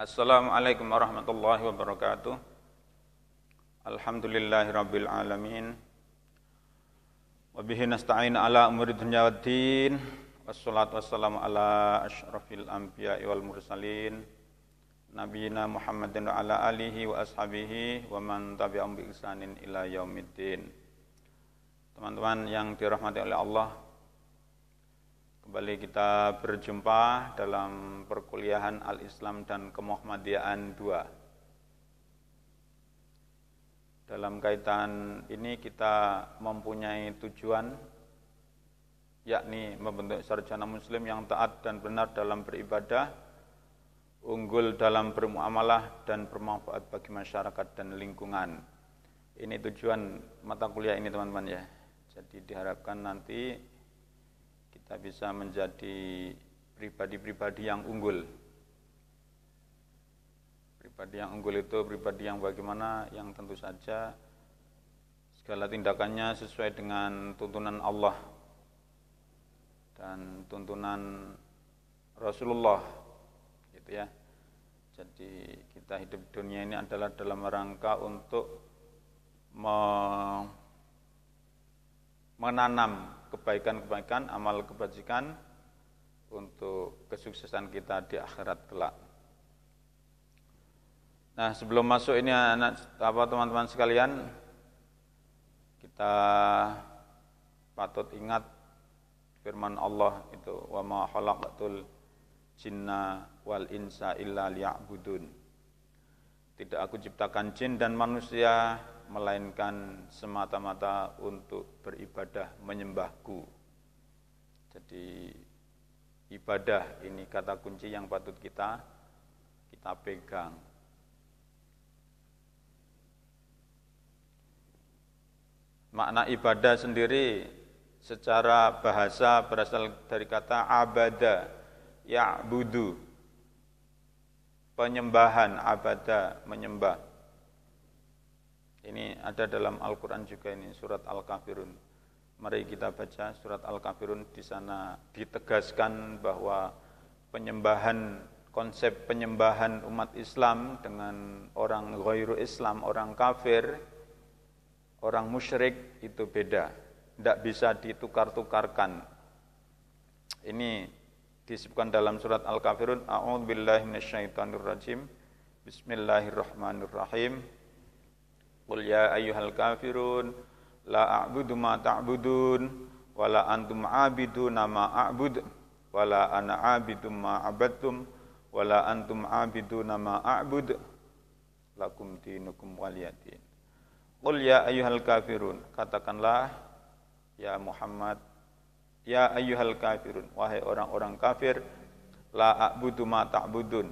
Assalamualaikum warahmatullahi wabarakatuh. Alhamdulillahirabbil alamin. Wa bihi nasta'in ala umuri dunya waddin. Wassalatu wassalamu ala asyrafil anbiya'i wal mursalin. Nabiyina Muhammadin wa ala alihi wa ashabihi wa man tabi'ahum bi ihsanin ila yaumiddin. Teman-teman yang dirahmati oleh Allah, kembali kita berjumpa dalam perkuliahan Al-Islam dan Kemuhammadiyaan 2. Dalam kaitan ini kita mempunyai tujuan, yakni membentuk sarjana muslim yang taat dan benar dalam beribadah, unggul dalam bermuamalah dan bermanfaat bagi masyarakat dan lingkungan. Ini tujuan mata kuliah ini teman-teman ya. Jadi diharapkan nanti kita bisa menjadi pribadi-pribadi yang unggul. Pribadi yang unggul itu pribadi yang bagaimana? Yang tentu saja segala tindakannya sesuai dengan tuntunan Allah dan tuntunan Rasulullah, gitu ya. Jadi kita hidup dunia ini adalah dalam rangka untuk menanam kebaikan-kebaikan, amal kebajikan untuk kesuksesan kita di akhirat kelak. Nah, sebelum masuk ini teman-teman sekalian, kita patut ingat firman Allah itu, wa ma khalaqatul jinna wal insa illa liya'budun. Tidak aku ciptakan jin dan manusia melainkan semata-mata untuk beribadah menyembahku. Jadi ibadah ini kata kunci yang patut kita pegang. Makna ibadah sendiri secara bahasa berasal dari kata abada, ya'budu, penyembahan, abada, menyembah. Ini ada dalam Al-Quran juga, ini surat Al-Kafirun. Mari kita baca surat Al-Kafirun. Di sana ditegaskan bahwa penyembahan, konsep penyembahan umat Islam dengan orang ghairu Islam, orang kafir, orang musyrik itu beda. Tidak bisa ditukar-tukarkan. Ini disebutkan dalam surat Al-Kafirun. A'udzubillahi minasyaitonirrajim. Bismillahirrahmanirrahim. Qul ya ayyuhal kafirun la a'budu ma ta'budun wa la antum 'abiduna ma a'bud wa la ana 'abidum ma 'abadtum wa la antum 'abiduna ma a'bud lakum dinukum waliyadin. Qul ya ayyuhal kafirun, katakanlah ya Muhammad, ya ayyuhal kafirun, wahai orang-orang kafir, la a'budu ma ta'budun,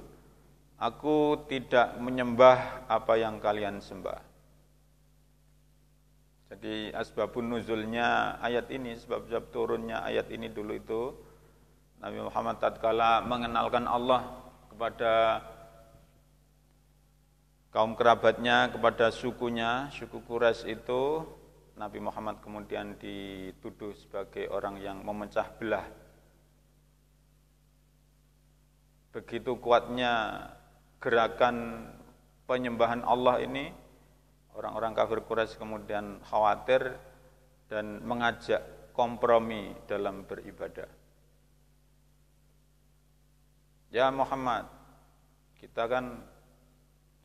aku tidak menyembah apa yang kalian sembah. Jadi asbabun nuzulnya ayat ini, sebab turunnya ayat ini dulu itu Nabi Muhammad tatkala mengenalkan Allah kepada kaum kerabatnya, kepada sukunya, suku Quraisy itu, Nabi Muhammad kemudian dituduh sebagai orang yang memecah belah. Begitu kuatnya gerakan penyembahan Allah ini, orang-orang kafir Quraisy kemudian khawatir dan mengajak kompromi dalam beribadah. Ya Muhammad, kita kan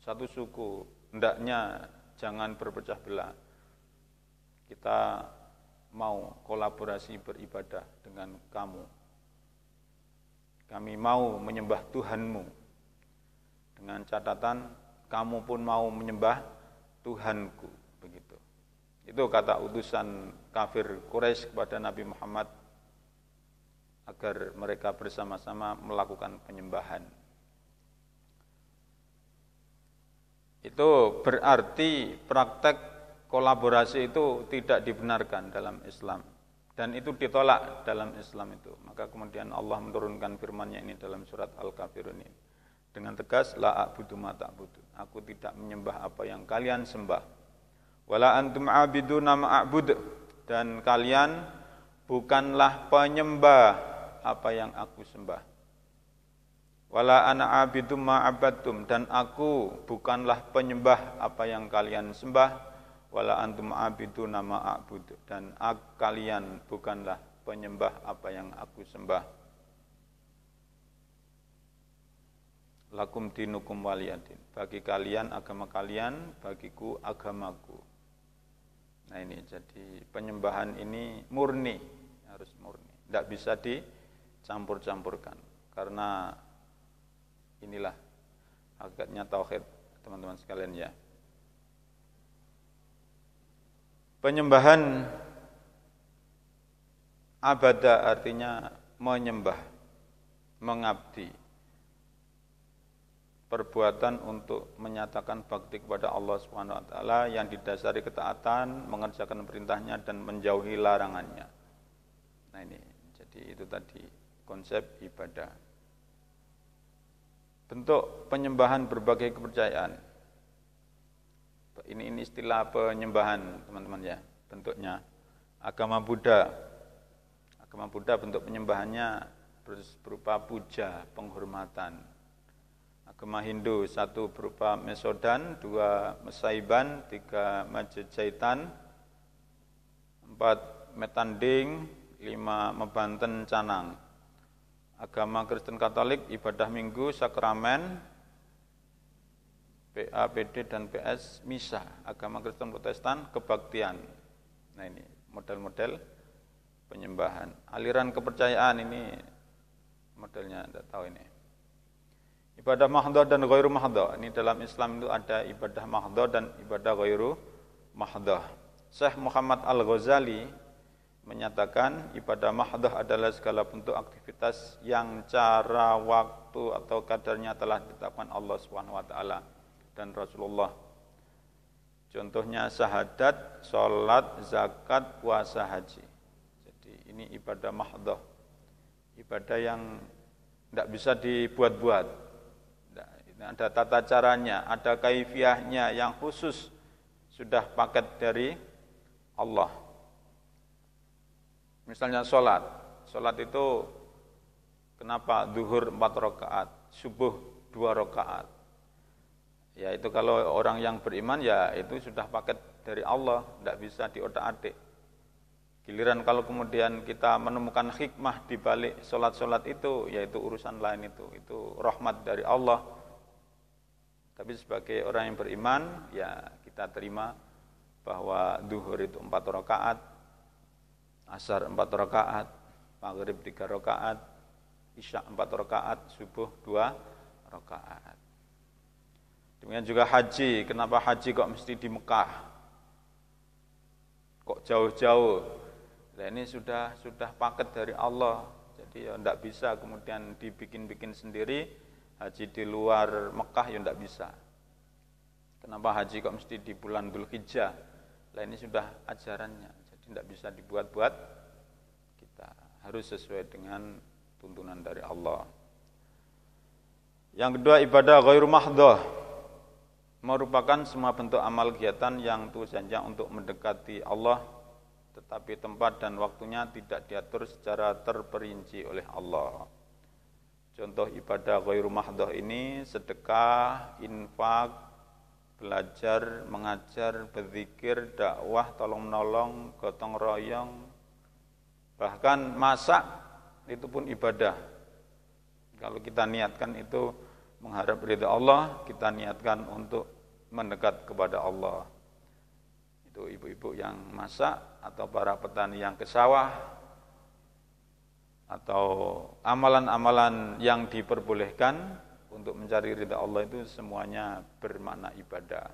satu suku, hendaknya jangan berpecah belah. Kita mau kolaborasi beribadah dengan kamu. Kami mau menyembah Tuhanmu. Dengan catatan kamu pun mau menyembah Tuhanku, begitu. Itu kata utusan kafir Quraisy kepada Nabi Muhammad agar mereka bersama-sama melakukan penyembahan. Itu berarti praktek kolaborasi itu tidak dibenarkan dalam Islam, dan itu ditolak dalam Islam itu. Maka kemudian Allah menurunkan firman-Nya ini dalam surat Al-Kafirun ini dengan tegas, la a'budu ma ta'budu, aku tidak menyembah apa yang kalian sembah. Wala antum 'abiduna ma a'bud, dan kalian bukanlah penyembah apa yang aku sembah. Wala ana abidum ma abadtum, dan aku bukanlah penyembah apa yang kalian sembah. Wala antum abiduna ma a'bud, dan kalian bukanlah penyembah apa yang aku sembah. Lakum dinukum waliyadin, bagi kalian agama kalian, bagiku agamaku. Nah ini jadi penyembahan ini murni, harus murni, tidak bisa dicampur-campurkan, karena inilah hakikatnya tauhid, teman-teman sekalian ya. Penyembahan abada artinya menyembah, mengabdi, perbuatan untuk menyatakan bakti kepada Allah Subhanahu wa taala yang didasari ketaatan, mengerjakan perintahnya dan menjauhi larangannya. Nah ini, jadi itu tadi konsep ibadah. Bentuk penyembahan berbagai kepercayaan. Ini istilah penyembahan, teman-teman ya. Bentuknya agama Buddha. Agama Buddha bentuk penyembahannya berupa puja, penghormatan. Agama Hindu, 1 berupa mesodan, 2 mesaiban, 3 majejaitan, 4 metanding, 5 mebanten canang. Agama Kristen Katolik, ibadah Minggu, sakramen, PA, PD, dan PS, misa. Agama Kristen Protestan, kebaktian. Nah ini model-model penyembahan. Aliran kepercayaan ini modelnya, tidak tahu ini. Ibadah mahdhah dan ghairu mahdhah. Ini dalam Islam itu ada ibadah mahdhah dan ibadah ghairu mahdhah. Syekh Muhammad Al-Ghazali menyatakan ibadah mahdhah adalah segala bentuk aktivitas yang cara, waktu atau kadarnya telah ditetapkan Allah Subhanahu wa taala dan Rasulullah. Contohnya syahadat, sholat, zakat, puasa, haji. Jadi ini ibadah mahdhah. Ibadah yang tidak bisa dibuat-buat. Ada tata caranya, ada kaifiahnya yang khusus, sudah paket dari Allah. Misalnya sholat. Sholat itu kenapa zuhur 4 rakaat, subuh 2 rakaat. Ya itu kalau orang yang beriman ya itu sudah paket dari Allah, tidak bisa diotak-atik. Giliran kalau kemudian kita menemukan hikmah di balik sholat-sholat itu, yaitu urusan lain itu rahmat dari Allah. Tapi sebagai orang yang beriman, ya kita terima bahwa zuhur itu 4 rakaat, asar 4 rakaat, maghrib 3 rakaat, isya 4 rakaat, subuh 2 rakaat. Demikian juga haji. Kenapa haji kok mesti di Mekah? Kok jauh-jauh? Nah ini sudah paket dari Allah. Jadi ya tidak bisa kemudian dibikin-bikin sendiri. Haji di luar Mekah ya tidak bisa. Kenapa haji kok mesti di bulan Dzulhijjah? Nah ini sudah ajarannya. Jadi tidak bisa dibuat-buat. Kita harus sesuai dengan tuntunan dari Allah. Yang kedua, ibadah ghairu mahdhah merupakan semua bentuk amal kegiatan yang tujuannya untuk mendekati Allah, tetapi tempat dan waktunya tidak diatur secara terperinci oleh Allah. Contoh ibadah ghairu mahdhah ini sedekah, infak, belajar, mengajar, berzikir, dakwah, tolong-menolong, gotong royong, bahkan masak itu pun ibadah. Kalau kita niatkan itu mengharap ridha Allah, kita niatkan untuk mendekat kepada Allah. Itu ibu-ibu yang masak atau para petani yang ke sawah atau amalan-amalan yang diperbolehkan untuk mencari ridha Allah itu semuanya bermakna ibadah.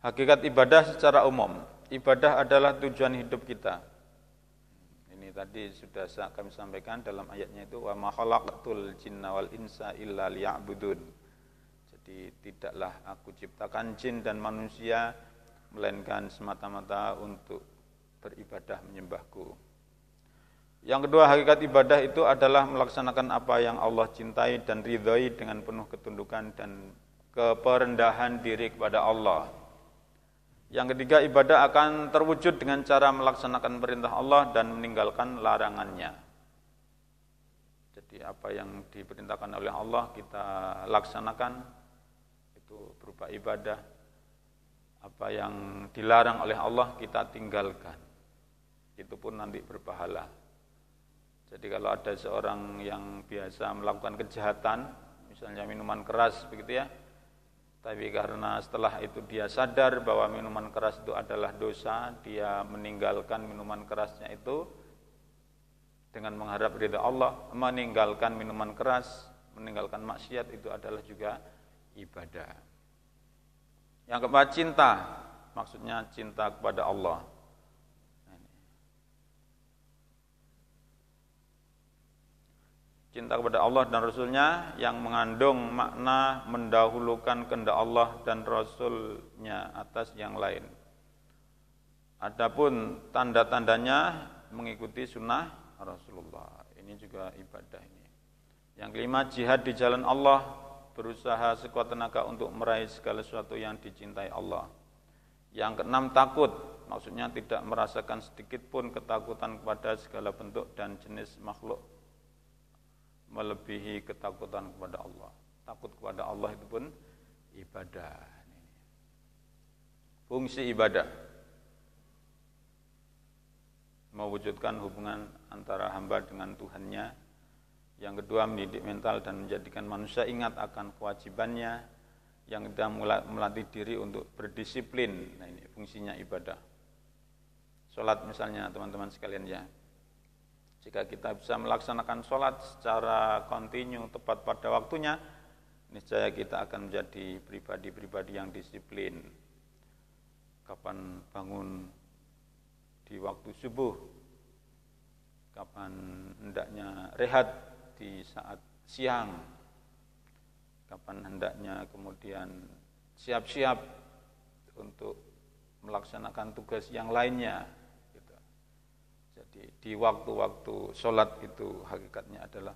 Hakikat ibadah secara umum, ibadah adalah tujuan hidup kita. Ini tadi sudah kami sampaikan dalam ayatnya itu wa ma khalaqtul jinna wal insa illa liya'budun. Jadi tidaklah aku ciptakan jin dan manusia melainkan semata-mata untuk beribadah menyembahku. Yang kedua, hakikat ibadah itu adalah melaksanakan apa yang Allah cintai dan ridhai dengan penuh ketundukan dan keperendahan diri kepada Allah. Yang ketiga, ibadah akan terwujud dengan cara melaksanakan perintah Allah dan meninggalkan larangannya. Jadi apa yang diperintahkan oleh Allah kita laksanakan, itu berupa ibadah. Apa yang dilarang oleh Allah kita tinggalkan, itu pun nanti berpahala. Jadi kalau ada seorang yang biasa melakukan kejahatan, misalnya minuman keras begitu ya, tapi karena setelah itu dia sadar bahwa minuman keras itu adalah dosa, dia meninggalkan minuman kerasnya itu dengan mengharap ridha Allah, meninggalkan minuman keras, meninggalkan maksiat, itu adalah juga ibadah. Yang keempat, cinta, maksudnya cinta kepada Allah. Cinta kepada Allah dan Rasulnya yang mengandung makna mendahulukan kehendak Allah dan Rasulnya atas yang lain. Adapun tanda-tandanya mengikuti sunnah Rasulullah. Ini juga ibadah ini. Yang kelima, jihad di jalan Allah, berusaha sekuat tenaga untuk meraih segala sesuatu yang dicintai Allah. Yang keenam, takut, maksudnya tidak merasakan sedikit pun ketakutan kepada segala bentuk dan jenis makhluk, melebihi ketakutan kepada Allah. Takut kepada Allah itu pun ibadah. Fungsi ibadah mewujudkan hubungan antara hamba dengan Tuhannya. Yang kedua, mendidik mental dan menjadikan manusia ingat akan kewajibannya. Yang ketiga, melatih diri untuk berdisiplin. Nah, ini fungsinya ibadah. Salat misalnya teman-teman sekalian ya. Jika kita bisa melaksanakan sholat secara kontinu, tepat pada waktunya, niscaya kita akan menjadi pribadi-pribadi yang disiplin. Kapan bangun di waktu subuh, kapan hendaknya rehat di saat siang, kapan hendaknya kemudian siap-siap untuk melaksanakan tugas yang lainnya. Jadi di waktu-waktu sholat itu hakikatnya adalah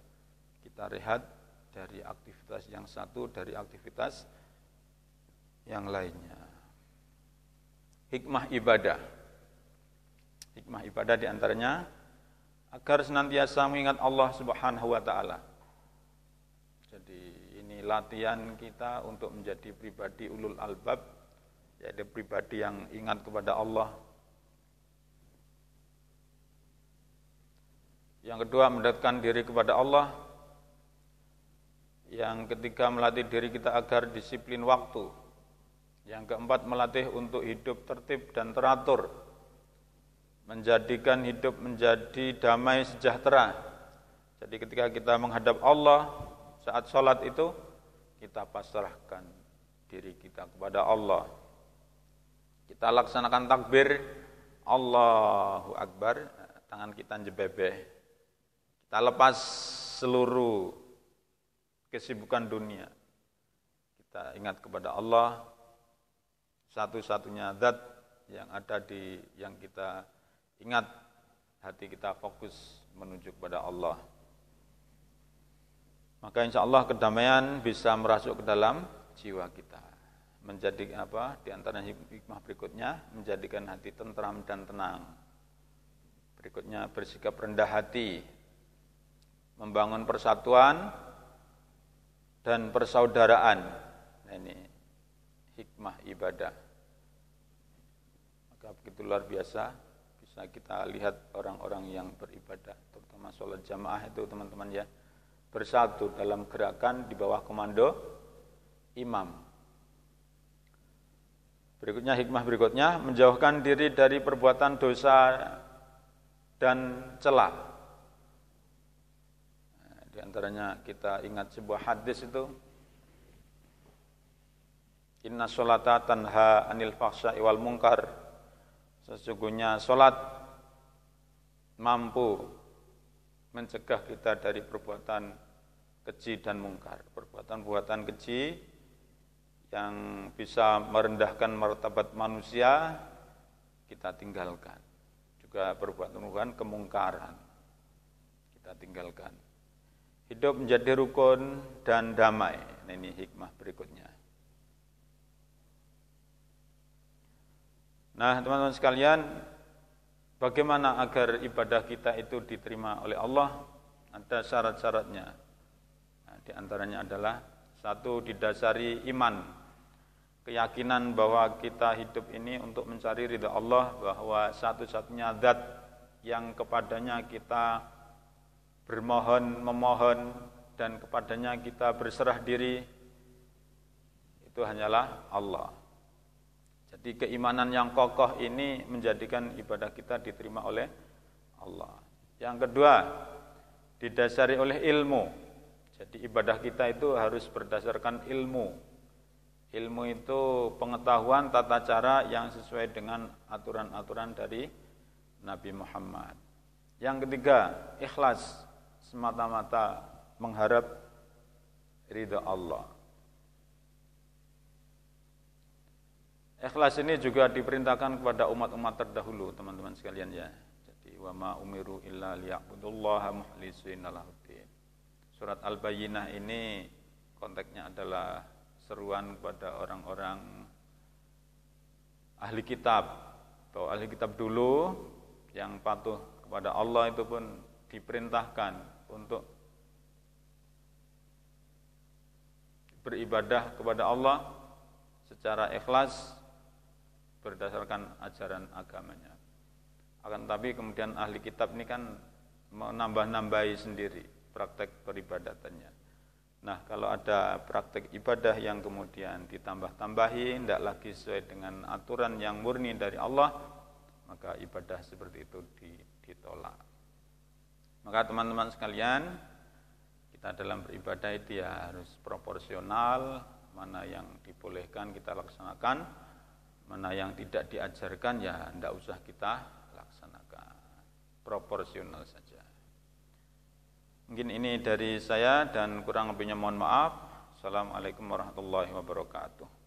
kita rehat dari aktivitas yang satu, dari aktivitas yang lainnya. Hikmah ibadah. Hikmah ibadah diantaranya agar senantiasa mengingat Allah Subhanahu wa ta'ala. Jadi ini latihan kita untuk menjadi pribadi ulul albab, yaitu pribadi yang ingat kepada Allah. Yang kedua, mendekatkan diri kepada Allah. Yang ketiga, melatih diri kita agar disiplin waktu. Yang keempat, melatih untuk hidup tertib dan teratur, menjadikan hidup menjadi damai sejahtera. Jadi ketika kita menghadap Allah saat sholat itu, kita pasrahkan diri kita kepada Allah. Kita laksanakan takbir, Allahu Akbar, tangan kita jebebeh. Kita lepas seluruh kesibukan dunia. Kita ingat kepada Allah, satu-satunya zat yang ada yang kita ingat, hati kita fokus menuju kepada Allah. Maka insya Allah kedamaian bisa merasuk ke dalam jiwa kita. Menjadi apa? Di antara hikmah berikutnya, menjadikan hati tentram dan tenang. Berikutnya, bersikap rendah hati, membangun persatuan dan persaudaraan. Nah, ini hikmah ibadah. Maka begitu luar biasa bisa kita lihat orang-orang yang beribadah, terutama sholat jamaah itu teman-teman ya, bersatu dalam gerakan di bawah komando imam. Berikutnya, hikmah berikutnya, menjauhkan diri dari perbuatan dosa dan celah. Di antaranya kita ingat sebuah hadis itu, inna sholata tanha anil fahsya'i wal munkar. Sesungguhnya sholat mampu mencegah kita dari perbuatan keji dan mungkar. Perbuatan-perbuatan keji yang bisa merendahkan martabat manusia kita tinggalkan. Juga perbuatan-perbuatan kemungkaran kita tinggalkan. Hidup menjadi rukun dan damai. Nah, ini hikmah berikutnya. Nah, teman-teman sekalian, bagaimana agar ibadah kita itu diterima oleh Allah? Ada syarat-syaratnya. Nah, di antaranya adalah satu, didasari iman, keyakinan bahwa kita hidup ini untuk mencari ridha Allah, bahwa satu-satunya zat yang kepadanya kita bermohon, memohon, dan kepadanya kita berserah diri, itu hanyalah Allah. Jadi keimanan yang kokoh ini menjadikan ibadah kita diterima oleh Allah. Yang kedua, didasari oleh ilmu. Jadi ibadah kita itu harus berdasarkan ilmu. Ilmu itu pengetahuan tata cara yang sesuai dengan aturan-aturan dari Nabi Muhammad. Yang ketiga, ikhlas, semata-mata mengharap ridha Allah. Ikhlas ini juga diperintahkan kepada umat-umat terdahulu, teman-teman sekalian ya. Jadi wa ma umiru illa liya'budullaha mukhlishina lahuddin. Surat Al-Bayyinah ini konteksnya adalah seruan kepada orang-orang ahli kitab. Bahwa ahli kitab dulu yang patuh kepada Allah itu pun diperintahkan untuk beribadah kepada Allah secara ikhlas berdasarkan ajaran agamanya. Akan tetapi kemudian ahli kitab ini kan menambah-nambahi sendiri praktek peribadatannya. Nah, kalau ada praktek ibadah yang kemudian ditambah-tambahi, tidak lagi sesuai dengan aturan yang murni dari Allah, maka ibadah seperti itu ditolak. Maka teman-teman sekalian, kita dalam beribadah itu ya harus proporsional, mana yang dibolehkan kita laksanakan, mana yang tidak diajarkan ya tidak usah kita laksanakan, proporsional saja. Mungkin ini dari saya dan kurang lebihnya mohon maaf. Assalamualaikum warahmatullahi wabarakatuh.